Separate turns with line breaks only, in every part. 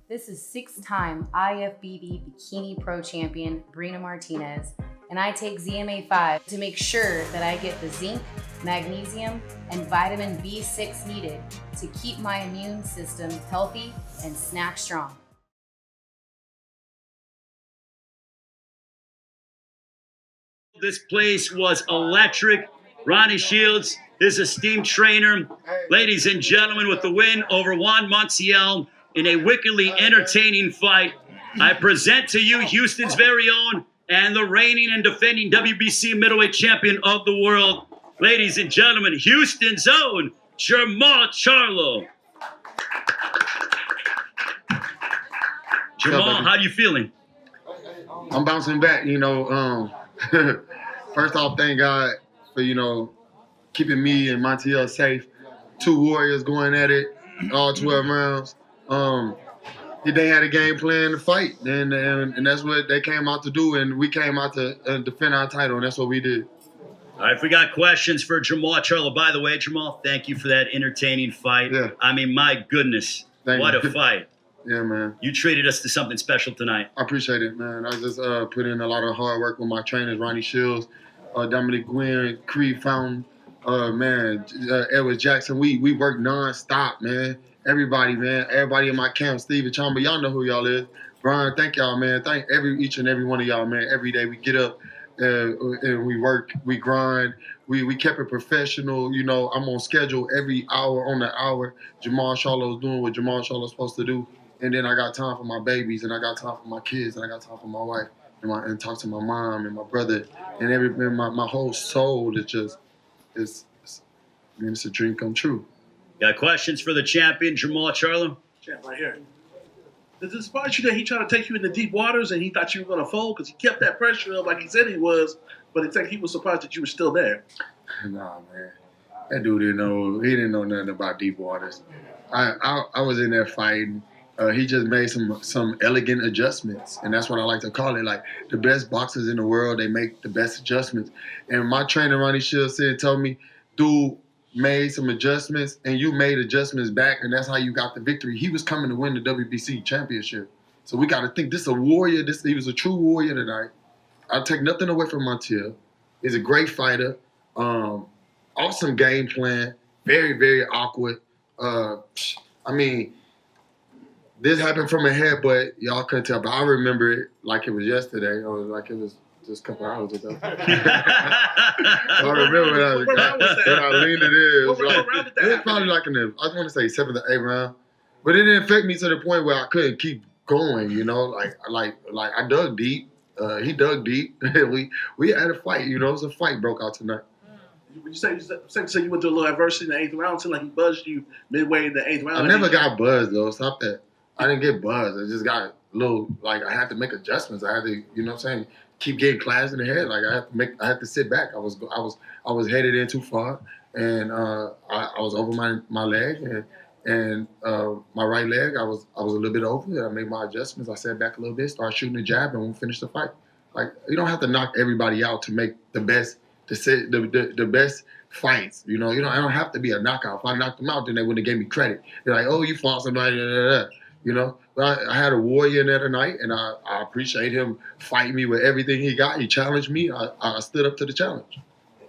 This is 6-time IFBB Bikini Pro Champion Brina Martinez, and I take ZMA5 to make sure that I get the zinc, magnesium, and vitamin B6 needed to keep my immune system healthy and snack strong.
This place was electric. Ronnie Shields, his esteemed trainer. Ladies and gentlemen, with the win over Juan Montiel in a wickedly entertaining fight, I present to you Houston's very own and the reigning and defending WBC middleweight champion of the world. Ladies and gentlemen, Houston's own Jermall Charlo. Jermall, how you feeling?
I'm bouncing back, First off, thank God for, keeping me and Montiel safe. 2 warriors going at it, all 12 rounds. They had a game plan to fight, and that's what they came out to do, and we came out to defend our title, and that's what we did.
All right, if we got questions for Jermall Charlo. By the way, Jermall, thank you for that entertaining fight.
Yeah.
I mean, my goodness, what a fight.
Yeah, man.
You treated us to something special tonight.
I appreciate it, man. I just put in a lot of hard work with my trainers, Ronnie Shields, Dominic Gwynn, Creed Fountain, Edward Jackson. We work nonstop, man. Everybody in my camp, Steve and Chamba, y'all know who y'all is. Brian, thank y'all, man. Thank each and every one of y'all, man. Every day we get up and we work, we grind. We kept it professional. I'm on schedule every hour on the hour. Jermall Charlo's doing what Jermall Charlo's supposed to do. And then I got time for my babies, and I got time for my kids, and I got time for my wife, and talk to my mom and my brother, and my whole soul is just, it's a dream come true.
Got questions for the champion, Jermall Charlo?
Champ, right here. Does it surprise you that he tried to take you into deep waters and he thought you were going to fold because he kept that pressure up like he said he was, but it's like he was surprised that you were still there?
Nah, man. That dude didn't know nothing about deep waters. I was in there fighting. He just made some elegant adjustments, and that's what I like to call it. Like, the best boxers in the world, they make the best adjustments. And my trainer, Ronnie Shields, told me, dude made some adjustments, and you made adjustments back, and that's how you got the victory. He was coming to win the WBC championship. So we got to think, this is a warrior. He was a true warrior tonight. I take nothing away from Montiel. He's a great fighter. Awesome game plan. Very, very awkward. This happened from ahead, but y'all couldn't tell. But I remember it like it was yesterday, or like it was just a couple hours ago. I remember when I leaned it in. It was probably like in the, I want to say 7th or 8th round, but it didn't affect me to the point where I couldn't keep going. Like I dug deep. He dug deep. we had a fight. It was a fight broke out tonight.
Would you say you went through a little adversity in the 8th round? It seemed like he buzzed you midway in the 8th round.
I never got buzzed though. Stop that. I didn't get buzzed. I just got a little, I had to make adjustments. I had to, keep getting class in the head. Like I had to sit back. I was headed in too far, and I was over my leg and my right leg. I was a little bit over it. I made my adjustments. I sat back a little bit, started shooting a jab, and we finished the fight. Like, you don't have to knock everybody out to make the best the best fights. I don't have to be a knockout. If I knocked them out, then they wouldn't have gave me credit. They're like, oh, you fought somebody. But I had a warrior in there tonight, and I appreciate him fighting me with everything he got. He challenged me. I stood up to the challenge.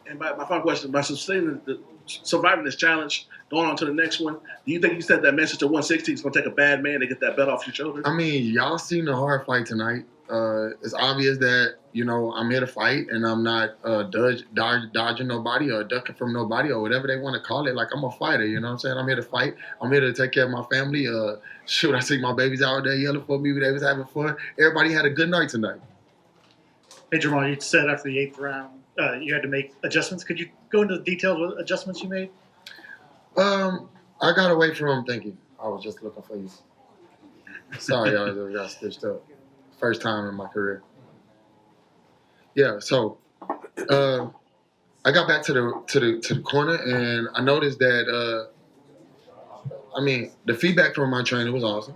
And my final question, by surviving this challenge, going on to the next one, do you think you sent that message to 160? It's going to take a bad man to get that belt off your shoulder?
I mean, y'all seen the hard fight tonight. It's obvious that, I'm here to fight, and I'm not dodging nobody or ducking from nobody or whatever they want to call it. Like, I'm a fighter, you know what I'm saying? I'm here to fight. I'm here to take care of my family. I see my babies out there yelling for me. They was having fun. Everybody had a good night tonight.
Hey, Jermall, you said after the 8th round you had to make adjustments. Could you go into the details of what adjustments you made?
I got away from thinking. I was just looking for you. Sorry, I got stitched up. First time in my career. Yeah, so I got back to the corner, and I noticed that the feedback from my trainer was awesome.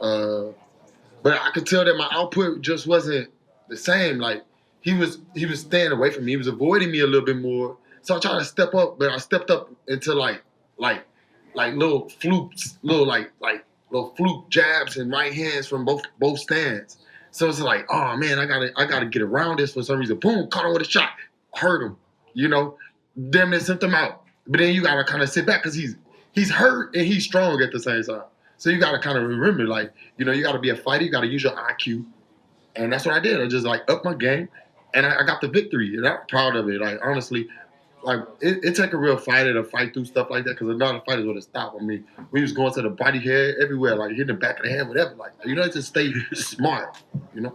But I could tell that my output just wasn't the same. Like, he was staying away from me. He was avoiding me a little bit more. So I tried to step up, but I stepped up into like little flukes, little like little fluke jabs and right hands from both stands. So it's like, oh man, I gotta get around this for some reason. Boom, caught him with a shot, hurt him. You know, damn it, sent him out. But then you gotta kind of sit back because he's hurt and he's strong at the same time. So you gotta kind of remember, like, you know, you gotta be a fighter. You gotta use your IQ, and that's what I did. I just like up my game, and I got the victory, and I'm proud of it. Like honestly, like it take a real fighter to fight through stuff like that because another fighters would have stopped. I mean, we was going to the body, head, everywhere, like hitting the back of the head, whatever. Like, you know, just stay smart. You know.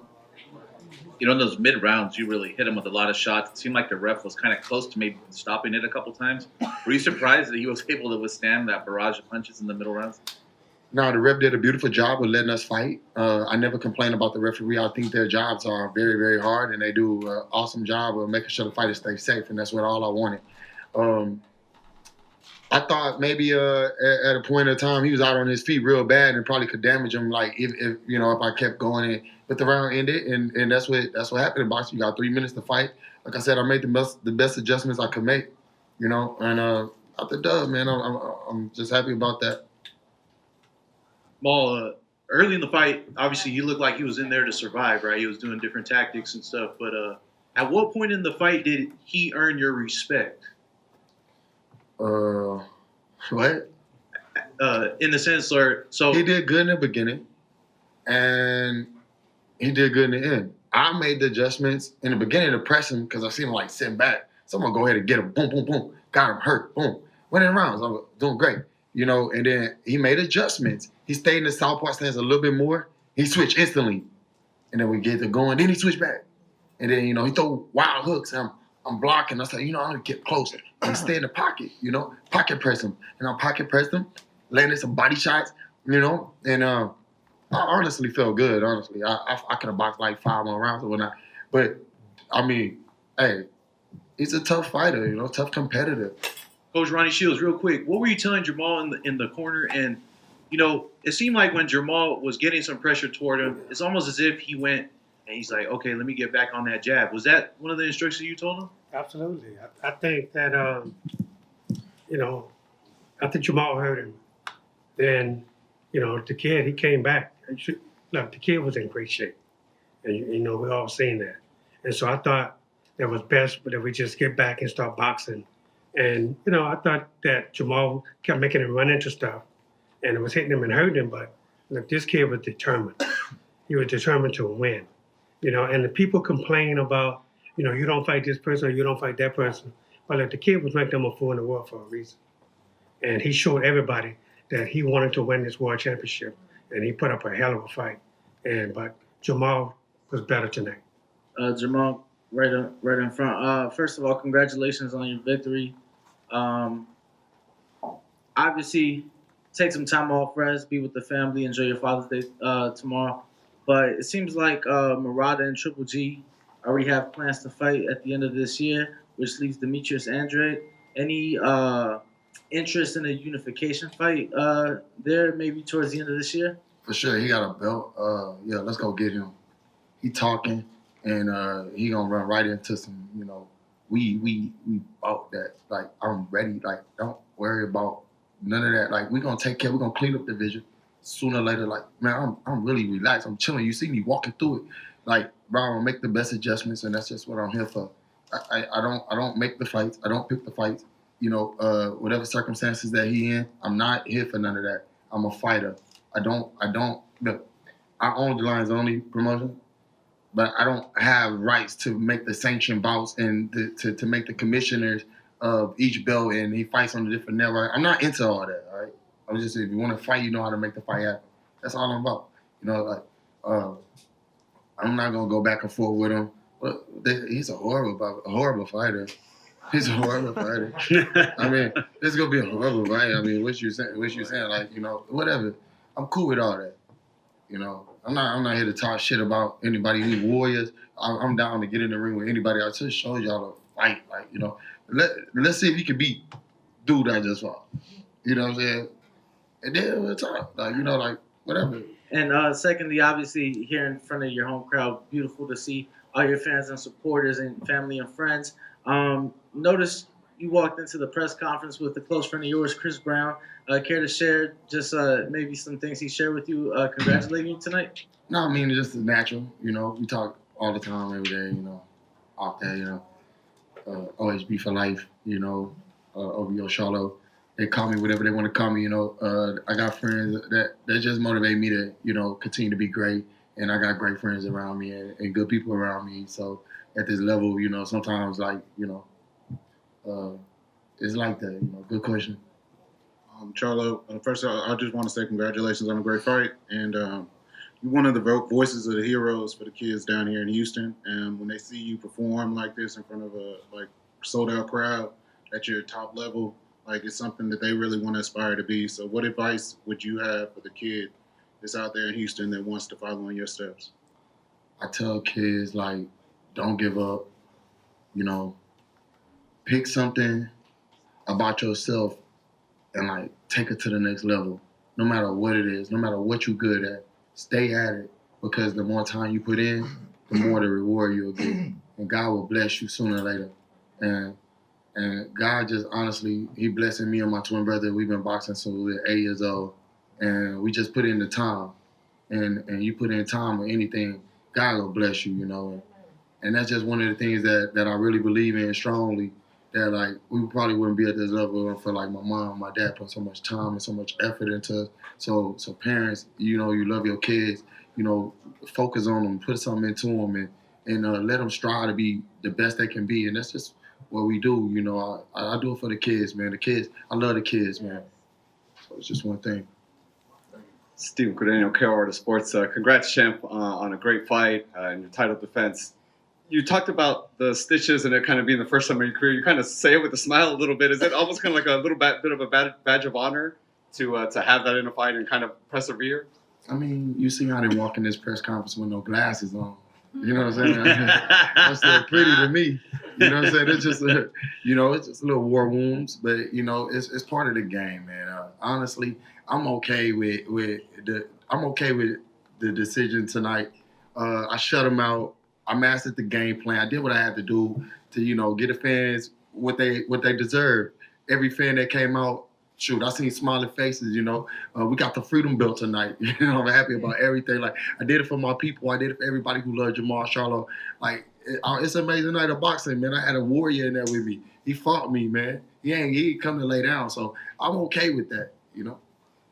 You know, in those mid rounds, you really hit him with a lot of shots. It seemed like the ref was kind of close to maybe stopping it a couple times. Were you surprised that he was able to withstand that barrage of punches in the middle rounds?
No, the ref did a beautiful job of letting us fight. I never complain about the referee. I think their jobs are very, very hard, and they do an awesome job of making sure the fighters stay safe, and that's what all I wanted. I thought maybe at a point in time he was out on his feet real bad and probably could damage him. Like if you know, if I kept going in, but the round ended, and that's what happened in boxing. You got 3 minutes to fight. Like I said, I made the best adjustments I could make. You know, and out the dub, man, I'm just happy about that.
Maul, early in the fight, obviously you looked like he was in there to survive, right? He was doing different tactics and stuff. But at what point in the fight did he earn your respect?
What?
In the sense, or so
He did good in the beginning, and he did good in the end. I made the adjustments in the beginning to press him because I seen him like sitting back. So I'm gonna go ahead and get him. Boom, boom, boom. Got him hurt. Boom. Winning rounds. I'm doing great. You know, and then he made adjustments. He stayed in the southpaw stance a little bit more. He switched instantly. And then we get to going. Then he switched back. And then, you know, he throw wild hooks. And I'm blocking. I said, you know, I'm going to get closer. And stay in the pocket, you know, pocket press him. And I pocket pressed him, landed some body shots, you know. And I honestly felt good, honestly. I could have boxed like 5 more rounds or whatnot. But, I mean, hey, he's a tough fighter, you know, tough competitor.
Coach Ronnie Shields, real quick, what were you telling Jermall in the corner? And, you know, it seemed like when Jermall was getting some pressure toward him, it's almost as if he went and he's like, okay, let me get back on that jab. Was that one of the instructions you told him?
Absolutely. I think that, you know, after Jermall hurt him, then, you know, the kid, he came back. Look, the kid was in great shape. And, you know, we all seen that. And so I thought that was best that we just get back and start boxing. And, you know, I thought that Jermall kept making him run into stuff, and it was hitting him and hurting him. But, look, this kid was determined. He was determined to win, you know. And the people complain about, you know, you don't fight this person or you don't fight that person. But, look, the kid was making them a fool in the world for a reason. And he showed everybody that he wanted to win this world championship. And he put up a hell of a fight. But Jermall was better tonight.
Jermall, right in front. First of all, congratulations on your victory. Obviously, take some time off, rest, be with the family, enjoy your Father's Day tomorrow. But it seems like Murata and Triple G already have plans to fight at the end of this year, which leaves Demetrius Andrade. Any interest in a unification fight there, maybe towards the end of this year?
For sure, he got a belt. Yeah, let's go get him. He talking, and he gonna run right into some, you know, we bought that. Like, I'm ready. Like, don't worry about none of that. Like, we gonna take care. We gonna clean up the division sooner or later. Like, man, I'm really relaxed. I'm chilling. You see me walking through it. Like, bro, I'm gonna make the best adjustments, and that's just what I'm here for. I don't make the fights. I don't pick the fights. You know, whatever circumstances that he in, I'm not here for none of that. I'm a fighter. I don't look. I own the Lions Only promotion, but I don't have rights to make the sanctioned bouts and to make the commissioners of each belt, and he fights on a different network. I'm not into all that, all right? I'm just, if you want to fight, you know how to make the fight happen. That's all I'm about. You know, like, I'm not going to go back and forth with him. But he's a horrible fighter. He's a horrible fighter. I mean, it's going to be a horrible fight. I mean, what you saying, like, you know, whatever. I'm cool with all that. You know, I'm not here to talk shit about anybody. We warriors. I'm down to get in the ring with anybody. I just showed y'all to fight. Like, you know, let's see if you can beat dude I just fought. You know what I'm saying? And then we'll talk. Like, you know, like, whatever.
And secondly, obviously, here in front of your home crowd, beautiful to see all your fans and supporters and family and friends. Notice, you walked into the press conference with a close friend of yours, Chris Brown. Care to share just maybe some things he shared with you, congratulating you tonight?
No, I mean, it's just natural. You know, we talk all the time, every day, you know, off there, you know. OHB for life, you know, OVO Charlo'S. They call me whatever they want to call me, you know. I got friends that just motivate me to, you know, continue to be great. And I got great friends around me and good people around me. So at this level, you know, sometimes, like, you know, it's like that, you know. Good question.
Charlo, first I just want to say congratulations on a great fight. And you're one of the voices of the heroes for the kids down here in Houston. And when they see you perform like this in front of a sold out crowd at your top level, like, it's something that they really want to aspire to be. So what advice would you have for the kid that's out there in Houston that wants to follow in your steps?
I tell kids, like, don't give up, you know, pick something about yourself and, like, take it to the next level. No matter what it is, no matter what you're good at, stay at it, because the more time you put in, the more the reward you'll get. And God will bless you sooner or later. And God just, honestly, he blessing me and my twin brother. We've been boxing since we were 8 years old. And we just put in the time. And you put in time with anything, God will bless you, you know. And that's just one of the things that I really believe in strongly, that, like, we probably wouldn't be at this level if, like, my mom, my dad put so much time and so much effort into. So parents, you know, you love your kids, you know, focus on them, put something into them, and let them strive to be the best they can be. And that's just what we do, you know. I do it for the kids, man. The kids, I love the kids, man. So it's just one thing.
Steve Guadagno, KOR Sports. Congrats, champ, on a great fight and your title defense. You talked about the stitches and it kind of being the first time in your career. You kind of say it with a smile a little bit. Is it almost kind of like a little bit of a badge of honor to have that in a fight and kind of persevere?
I mean, you see how they walk in this press conference with no glasses on. You know what I'm saying? That's still pretty to me. You know what I'm saying? It's just, you know, it's just little war wounds, but, you know, it's part of the game, man. Honestly, I'm okay with the decision tonight. I shut them out. I mastered the game plan. I did what I had to do to, you know, get the fans what they deserve. Every fan that came out, shoot, I seen smiling faces, you know. We got the freedom belt tonight. You know, I'm happy about everything. Like, I did it for my people. I did it for everybody who loved Jermall, Charlo'S. Like, it's an amazing night of boxing, man. I had a warrior in there with me. He fought me, man. He ain't come to lay down. So I'm okay with that, you know.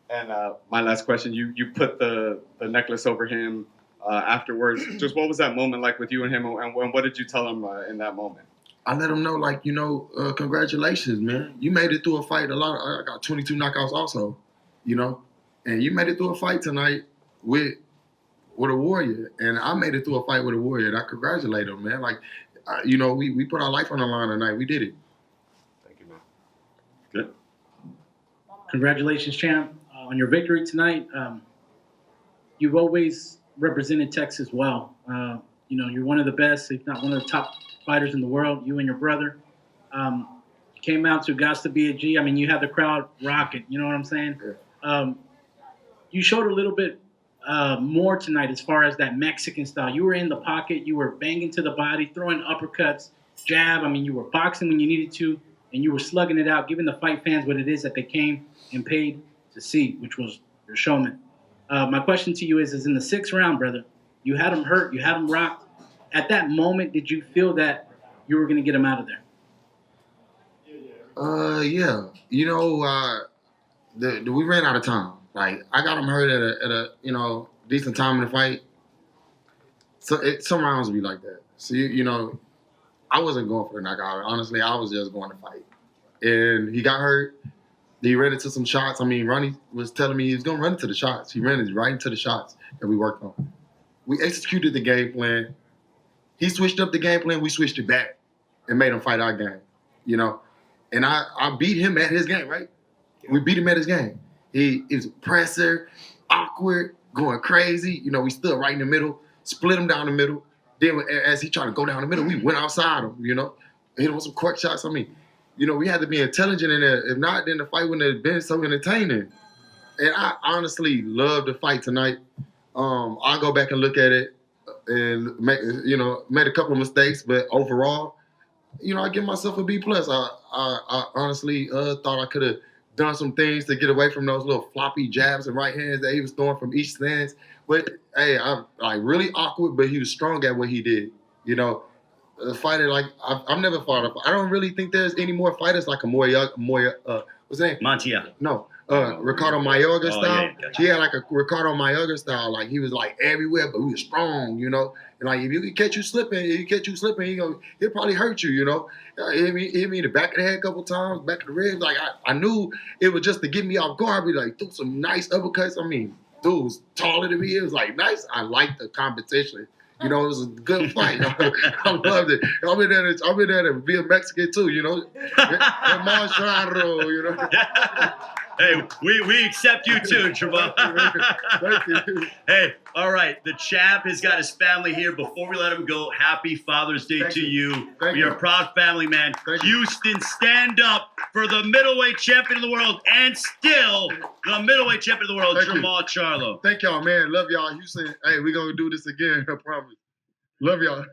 And my last question, you put the necklace over him afterwards. Just what was that moment like with you and him, and what did you tell him in that moment?
I let him know, like, you know, congratulations, man. You made it through a fight. I got 22 knockouts also, you know. And you made it through a fight tonight with a warrior. And I made it through a fight with a warrior. And I congratulate him, man. Like, you know, we put our life on the line tonight. We did it.
Thank you, man. Good.
Congratulations, champ, on your victory tonight. You've always represented Texas well. You know, you're one of the best, if not one of the top fighters in the world, you and your brother. You came out to Gots to Be a G. I mean, you had the crowd rocking, you know what I'm saying?
Yeah.
You showed a little bit more tonight as far as that Mexican style. You were in the pocket, you were banging to the body, throwing uppercuts, jab. I mean, you were boxing when you needed to, and you were slugging it out, giving the fight fans what it is that they came and paid to see, which was your showman. My question to you is in the 6th round, brother, you had him hurt, you had him rocked. At that moment, did you feel that you were going to get him out of there?
Yeah. You know, we ran out of time. Like, I got him hurt at a you know, decent time in the fight. So some rounds be like that. So, you know, I wasn't going for the knockout. Honestly, I was just going to fight. And he got hurt. He ran into some shots. I mean, Ronnie was telling me he was going to run into the shots. He ran right into the shots that we worked on. We executed the game plan. He switched up the game plan. We switched it back and made him fight our game, you know. And I beat him at his game, right? We beat him at his game. He is a presser, awkward, going crazy. You know, we stood right in the middle, split him down the middle. Then as he tried to go down the middle, we went outside him, you know. Hit him with some cork shots. I mean, you know, we had to be intelligent in there. If not, then the fight wouldn't have been so entertaining. And I honestly love the fight tonight. I'll go back and look at it and made a couple of mistakes, but overall, I give myself a B plus. I honestly thought I could have done some things to get away from those little floppy jabs and right hands that he was throwing from each stance. But hey, I'm like really awkward, but he was strong at what he did. A fighter like I've never fought. I don't really think there's any more fighters like a what's his name?
Montiel.
No, Ricardo Mayorga style.
Yeah, gotcha.
He had like a Ricardo Mayorga style. Like he was like everywhere, but he was strong. And like if he catch you slipping, he'll probably hurt you. He hit me in the back of the head a couple times, back of the ribs. Like I knew it was just to get me off guard. Be like threw some nice uppercuts. I mean, dude was taller than me. It was like nice. I liked the competition. It was a good fight. I loved it. I've been there to be a Mexican too, Jermall Charlo'S,
Hey, we accept you too, Jermall.
Thank you.
Hey, all right. The champ has got his family here. Before we let him go, happy Father's Day to you. We are a proud family, man. Houston, stand up for the middleweight champion of the world and still the middleweight champion of the world, Jermall Charlo.
Thank y'all, man. Love y'all, Houston. Hey, we're going to do this again, I promise. Love y'all.